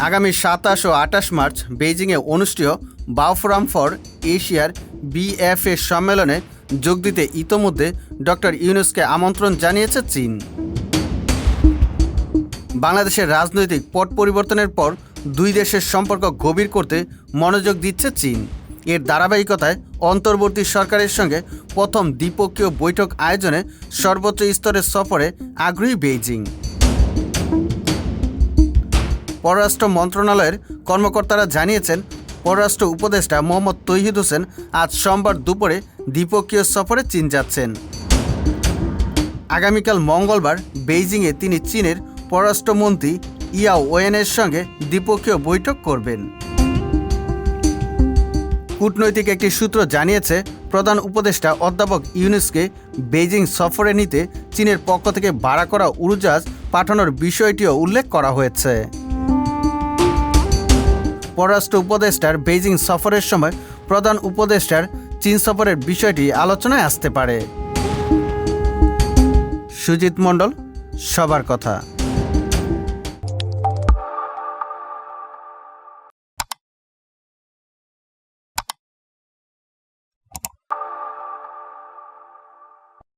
আগামী ২৭ ও ২৮ মার্চ বেইজিংয়ে অনুষ্ঠেয় বাও forum for এশিয়ার BFA সম্মেলনে যোগ দিতে ইতোমধ্যে ডক্টর ইউনূসকে আমন্ত্রণ জানিয়েছে চীন। বাংলাদেশের রাজনৈতিক পট পরিবর্তনের পর দুই দেশের সম্পর্ক গভীর করতে মনোযোগ দিচ্ছে চীন। এর ধারাবাহিকতায় অন্তর্বর্তী সরকারের সঙ্গে প্রথম দ্বিপক্ষীয় বৈঠক আয়োজনে সর্বোচ্চ স্তরের সফরে আগ্রহী বেইজিং। পররাষ্ট্র মন্ত্রণালয়ের কর্মকর্তারা জানিয়েছেন, পররাষ্ট্র উপদেষ্টা মোহাম্মদ তৌহিদ হোসেন আজ সোমবার দুপুরে দ্বিপক্ষীয় সফরে চীন যাচ্ছেন। আগামীকাল মঙ্গলবার বেইজিংয়ে তিনি চীনের পররাষ্ট্রমন্ত্রী ইয়াও ওয়েনের সঙ্গে দ্বিপক্ষীয় বৈঠক করবেন। কূটনৈতিক একটি সূত্র জানিয়েছে, প্রধান উপদেষ্টা অধ্যাপক ইউনূসকে বেইজিং সফরে নিতে চীনের পক্ষ থেকে ভাড়া করা উড়োজাহাজ পাঠানোর বিষয়টিও উল্লেখ করা হয়েছে। পররাষ্ট্র উপদেষ্টার বেইজিং সফরের সময় প্রধান উপদেষ্টার চীন সফরের বিষয়টি আলোচনায় আসতে পারে। সুজিত মণ্ডল, সবার কথা।